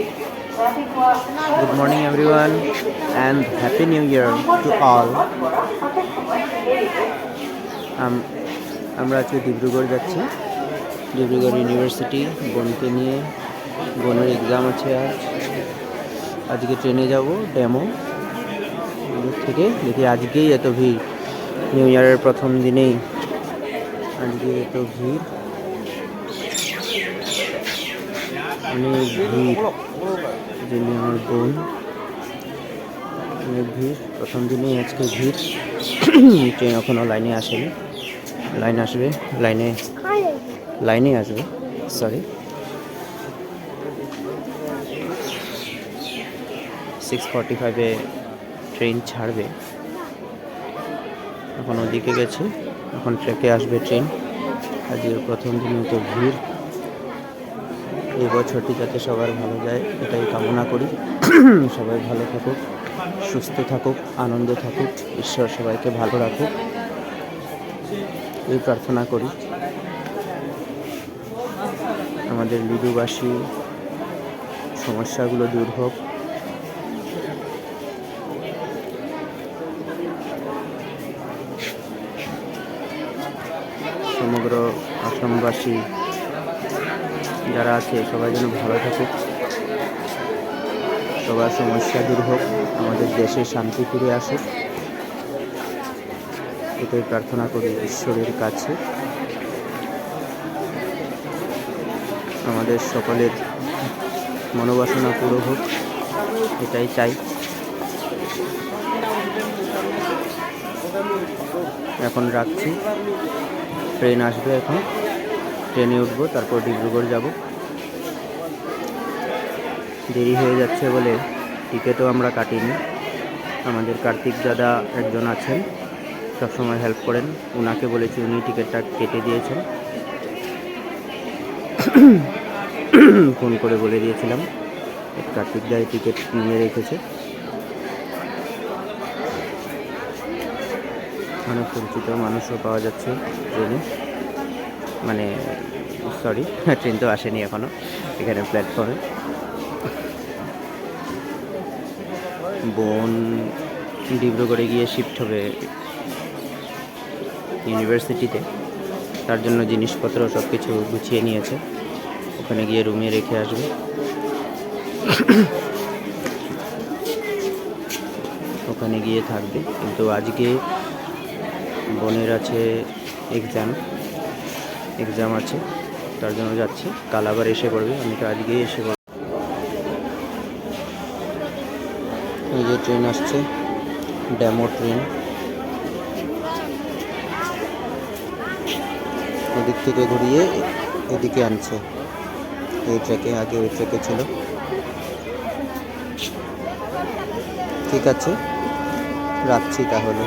Good morning everyone and happy new year to all. আমরা আজকে ডিব্রুগড় যাচ্ছি। ডিব্রুগড় ইউনিভার্সিটি বোনকে নিয়ে। বোনের এক্সাম আছে আজকে ট্রেনে যাব ডেমো থেকে। দেখি আজকেই এত ভিড়, নিউ ইয়ারের প্রথম দিনেই আজকে এত ভিড়, অনেক ভিড়। যিনি আমার বোন, অনেক ভিড় প্রথম দিনেই আজকে ভিড়। ট্রেন এখনও লাইনে আসেনি, লাইনে আসবে সরি। 6:45-এ ট্রেন ছাড়বে। এখন ওদিকে গেছে, এখন ট্রেকে আসবে ট্রেন। আজকের প্রথম দিনে তো ভিড়। এই বছরটি যাতে সবার ভালো যায় এটাই কামনা করি। সবাই ভালো থাকুক, সুস্থ থাকুক, আনন্দে থাকুক, ঈশ্বর সবাইকে ভালো রাখুক এই প্রার্থনা করি। আমাদের লিডুবাসী সমস্যাগুলো দূর হোক। সমগ্র আশ্রমবাসী যারা আছে সবাই যেন ভালো থাকুক, সবার সমস্যা দূর হোক, আমাদের দেশে শান্তি ফিরে আসুক এটাই প্রার্থনা করি ঈশ্বরের কাছে। আমাদের সকলের মনোবাসনা পুরো হোক এটাই চাই। এখন রাখছি, ট্রেন আসবে, এখন ট্রেনে উঠবো, তারপর ডিব্রুগড় যাব। দেরি হয়ে যাচ্ছে বলে টিকিটও আমরা কাটিনি। আমাদের কার্তিক দাদা একজন আছেন, সবসময় হেল্প করেন, ওনাকে বলেছি, উনি টিকিটটা কেটে দিয়েছেন। ফোন করে বলে দিয়েছিলাম, কার্তিক দাই টিকিট নিয়ে রেখেছে। অনেক পরিচিত মানুষও পাওয়া যাচ্ছে ট্রেনে, মানে সরি ট্রেন তো আসেনি এখনো, এখানে প্ল্যাটফর্মে। বোন ডিব্রুগড়ে গিয়ে শিফট হবে ইউনিভার্সিটিতে, তার জন্য জিনিসপত্র সব কিছু গুছিয়ে নিয়েছে, ওখানে গিয়ে রুমে রেখে আসবে। ওখানে গিয়ে থাকবে, কিন্তু আজকে বোনের আছে এক্সাম আছে, তার জন্য যাচ্ছি। কাল আবার এসে পড়বে, আমি তো আজকেই এসে পড়ব। এই যে ট্রেন আসছে, ডেমো ট্রেন, ওদিক থেকে ঘুরিয়ে এদিকে আনছে। এই ট্রেকে, আগে ওই ট্রেকে ছিল। ঠিক আছে, রাখছি তাহলে।